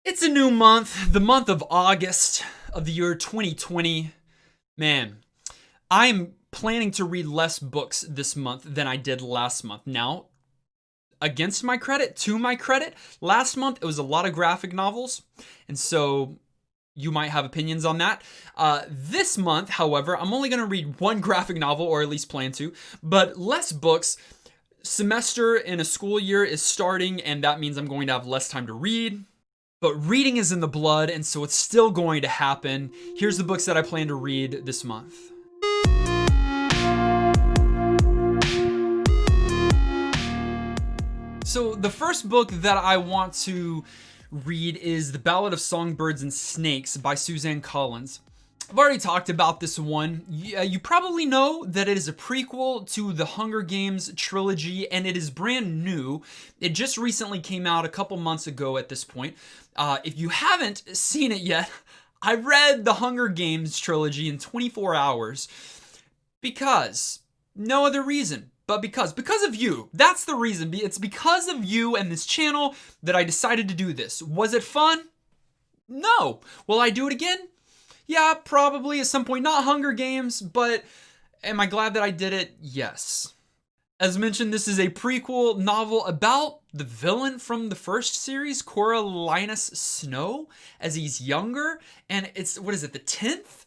It's a new month, the month of August of the year 2020. Man, I'm planning to read less books this month than I did last month. Now, against my credit, to my credit, last month it was a lot of graphic novels, and so you might have opinions on that. This month, however, I'm only going to read one graphic novel, or at least plan to, but less books. Semester in a school year is starting, and that means I'm going to have less time to read. But reading is in the blood, and so it's still going to happen. Here's the books that I plan to read this month. So the first book that I want to read is The Ballad of Songbirds and Snakes by Suzanne Collins. I've already talked about this one. You probably know that it is a prequel to the Hunger Games trilogy, and it is brand new. It just recently came out a couple months ago at this point. If you haven't seen it yet, I read the Hunger Games trilogy in 24 hours because, no other reason, but because of you. That's the reason. It's because of you and this channel that I decided to do this. Was it fun? No. Will I do it again? Yeah, probably at some point. Not Hunger Games, but am I glad that I did it? Yes. As mentioned, this is a prequel novel about the villain from the first series, Coriolanus Snow, as he's younger. And it's, what is it, the 10th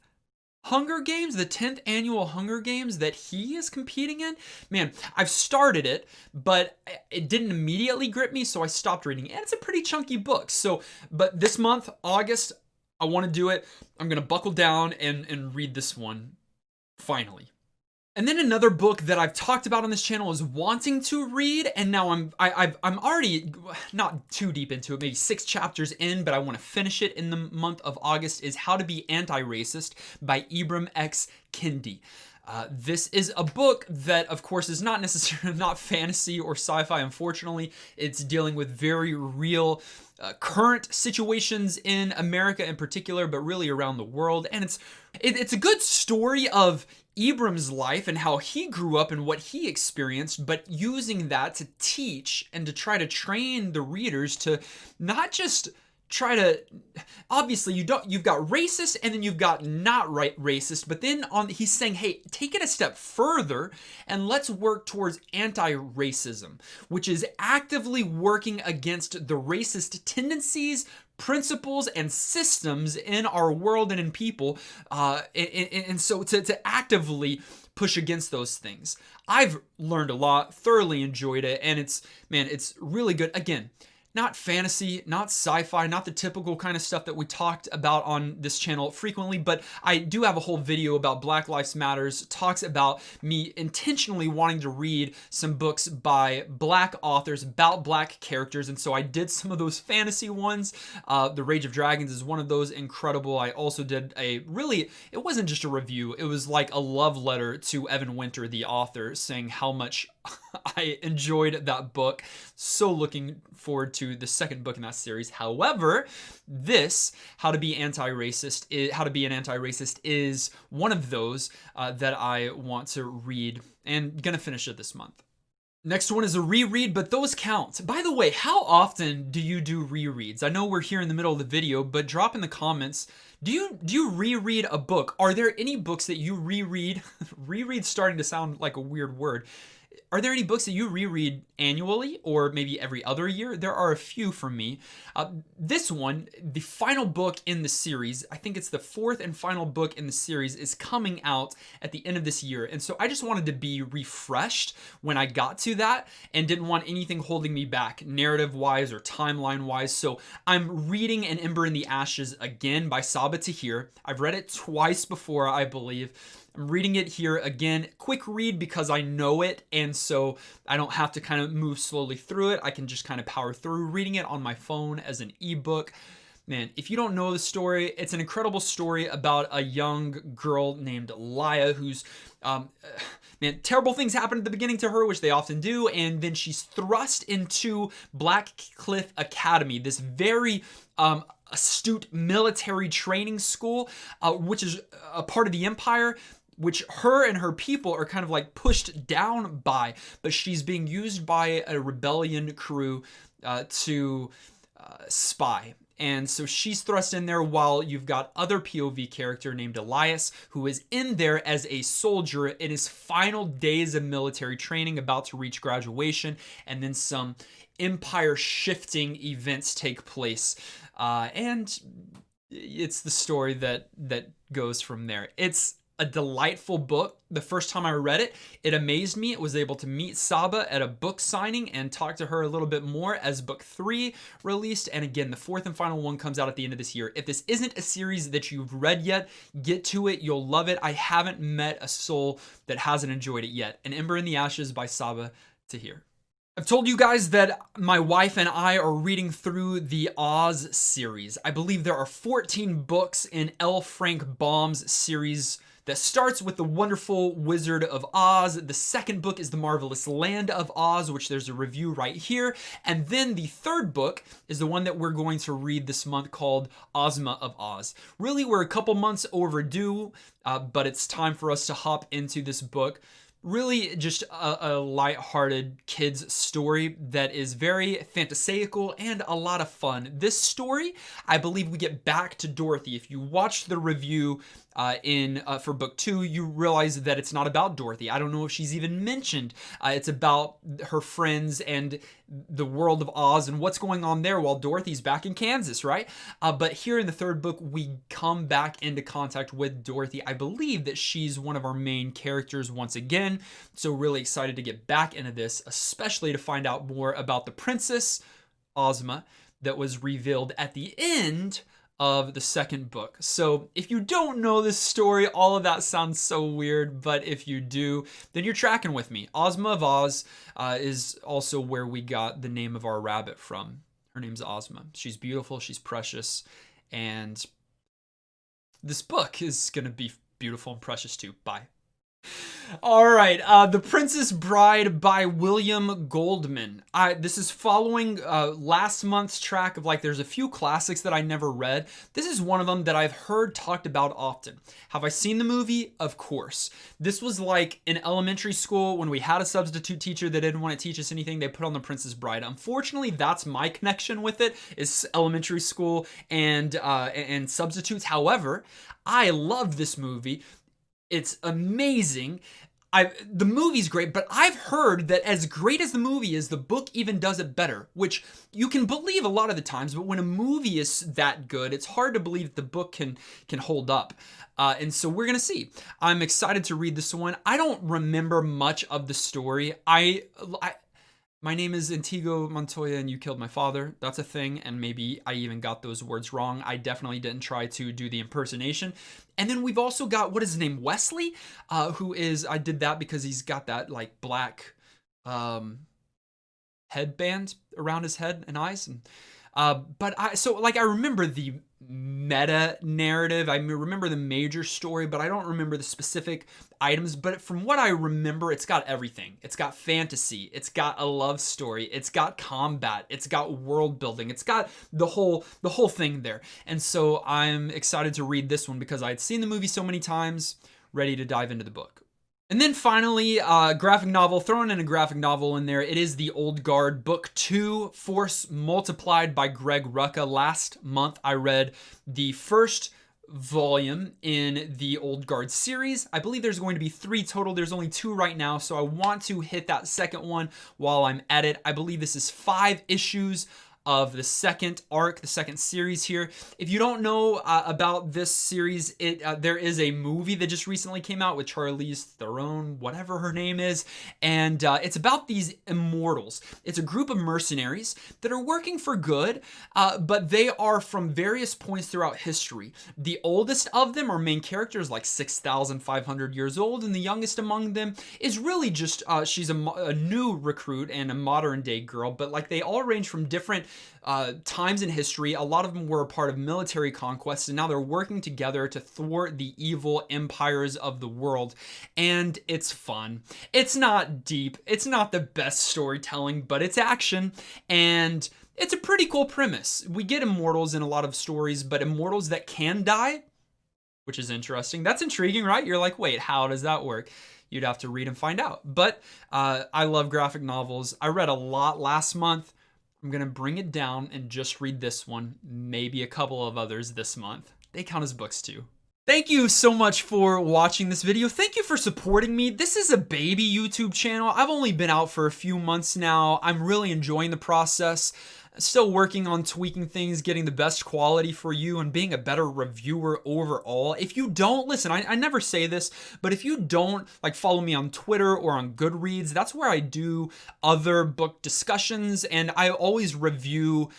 Hunger Games? The 10th annual Hunger Games that he is competing in? Man, I've started it, but it didn't immediately grip me, so I stopped reading. And it's a pretty chunky book. But this month, August, I want to do it. I'm going to buckle down and read this one, finally. And then another book that I've talked about on this channel is wanting to read, and now I'm already not too deep into it, maybe 6 chapters in, but I want to finish it in the month of August, is How to Be Anti-Racist by Ibram X. Kendi. This is a book that, of course, is not necessarily not fantasy or sci-fi, unfortunately. It's dealing with very real current situations in America in particular, but really around the world. And it's a good story of Ibram's life and how he grew up and what he experienced, but using that to teach and to try to train the readers to not just try to, obviously you've got racist and then you've got not racist, but then he's saying, hey, take it a step further and let's work towards anti-racism, which is actively working against the racist tendencies, principles, and systems in our world and in people, and so to actively push against those things. I've learned a lot, thoroughly enjoyed it, and it's really good. Again, not fantasy, not sci-fi, not the typical kind of stuff that we talked about on this channel frequently, but I do have a whole video about Black Lives Matters, talks about me intentionally wanting to read some books by Black authors about Black characters, and so I did some of those fantasy ones. The Rage of Dragons is one of those, incredible. I also did it wasn't just a review, it was like a love letter to Evan Winter, the author, saying how much I enjoyed that book. So looking forward to the second book in that series. However, this, How to Be Anti-Racist, is one of those that I want to read and gonna finish it this month. Next one is a reread, but those count. By the way, how often do you do rereads? I know we're here in the middle of the video, but drop in the comments. Do you reread a book? Are there any books that you reread? Reread's starting to sound like a weird word. Are there any books that you reread annually or maybe every other year? There are a few for me. This one, the final book in the series, I think it's the 4th and final book in the series, is coming out at the end of this year. And so I just wanted to be refreshed when I got to that and didn't want anything holding me back narrative-wise or timeline-wise. So I'm reading An Ember in the Ashes again by Sabaa Tahir. I've read it twice before, I believe. I'm reading it here again. Quick read because I know it, and so I don't have to kind of move slowly through it. I can just kind of power through reading it on my phone as an ebook. Man, if you don't know the story, it's an incredible story about a young girl named Laya who's, terrible things happen at the beginning to her, which they often do, and then she's thrust into Black Cliff Academy, this very astute military training school, which is a part of the Empire, which her and her people are kind of like pushed down by, but she's being used by a rebellion crew to spy. And so she's thrust in there while you've got other POV character named Elias, who is in there as a soldier in his final days of military training, about to reach graduation, and then some empire shifting events take place. And it's the story that goes from there. It's a delightful book. The first time I read it, it amazed me. It was able to meet Saba at a book signing and talk to her a little bit more as book 3 released. And again, the 4th and final one comes out at the end of this year. If this isn't a series that you've read yet, get to it. You'll love it. I haven't met a soul that hasn't enjoyed it yet. An Ember in the Ashes by Saba Tahir. I've told you guys that my wife and I are reading through the Oz series. I believe there are 14 books in L. Frank Baum's series that starts with The Wonderful Wizard of Oz. The second book is The Marvelous Land of Oz, which there's a review right here. And then the third book is the one that we're going to read this month, called Osma of Oz. Really, we're a couple months overdue, but it's time for us to hop into this book. Really just a light-hearted kid's story that is very fantastical and a lot of fun. This story, I believe we get back to Dorothy. If you watch the review for book 2, you realize that it's not about Dorothy. I don't know if she's even mentioned. It's about her friends and the world of Oz and what's going on there while Dorothy's back in Kansas, right? But here in the third book, we come back into contact with Dorothy. I believe that she's one of our main characters once again. So really excited to get back into this, especially to find out more about the Princess Ozma that was revealed at the end of the second book. So if you don't know this story, all of that sounds so weird, but if you do, then you're tracking with me. Osma of Oz is also where we got the name of our rabbit from. Her name's Ozma. She's beautiful, she's precious, and this book is gonna be beautiful and precious too. Bye. All right, The Princess Bride by William Goldman. This is following last month's track of, like, there's a few classics that I never read. This is one of them that I've heard talked about often. Have I seen the movie? Of course. This was like in elementary school when we had a substitute teacher that didn't want to teach us anything. They put on The Princess Bride. Unfortunately, that's my connection with it, is elementary school and substitutes. However, I love this movie. It's amazing. The movie's great, but I've heard that as great as the movie is, the book even does it better, which you can believe a lot of the times, but when a movie is that good, it's hard to believe that the book can hold up. And so we're going to see. I'm excited to read this one. I don't remember much of the story. My name is Inigo Montoya and you killed my father. That's a thing, and maybe I even got those words wrong. I definitely didn't try to do the impersonation. And then we've also got, what is his name? Wesley, who is, I did that because he's got that like black headband around his head and eyes. And I remember the meta narrative. I remember the major story, but I don't remember the specific items. But from what I remember, it's got everything. It's got fantasy. It's got a love story. It's got combat. It's got world building. It's got the whole thing there. And so I'm excited to read this one because I'd seen the movie so many times, ready to dive into the book. And then finally, graphic novel, throwing in a graphic novel in there. It is The Old Guard, Book 2, Force Multiplied by Greg Rucka. Last month, I read the first volume in the Old Guard series. I believe there's going to be 3 total. There's only 2 right now, so I want to hit that second one while I'm at it. I believe this is 5 issues of the second arc, the second series here. If you don't know about this series, there is a movie that just recently came out with Charlize Theron, whatever her name is, and it's about these immortals. It's a group of mercenaries that are working for good, but they are from various points throughout history. The oldest of them are main characters, like 6,500 years old, and the youngest among them is really just, she's a new recruit and a modern day girl, but like they all range from different times in history. A lot of them were a part of military conquests, and now they're working together to thwart the evil empires of the world. And it's fun. It's not deep. It's not the best storytelling, but it's action, and it's a pretty cool premise. We get immortals in a lot of stories, but immortals that can die, which is interesting. That's intriguing, right? You're like, wait, how does that work? You'd have to read and find out. But I love graphic novels. I read a lot last month. I'm gonna bring it down and just read this one, maybe a couple of others this month. They count as books too. Thank you so much for watching this video. Thank you for supporting me. This is a baby YouTube channel. I've only been out for a few months now. I'm really enjoying the process. Still working on tweaking things, getting the best quality for you, and being a better reviewer overall. If you don't, listen, I never say this, but if you don't like follow me on Twitter or on Goodreads, that's where I do other book discussions, and I always review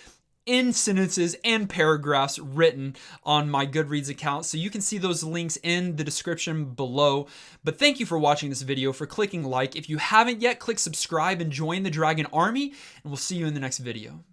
in sentences and paragraphs written on my Goodreads account. So you can see those links in the description below. But thank you for watching this video, for clicking like. If you haven't yet, click subscribe and join the Dragon Army, and we'll see you in the next video.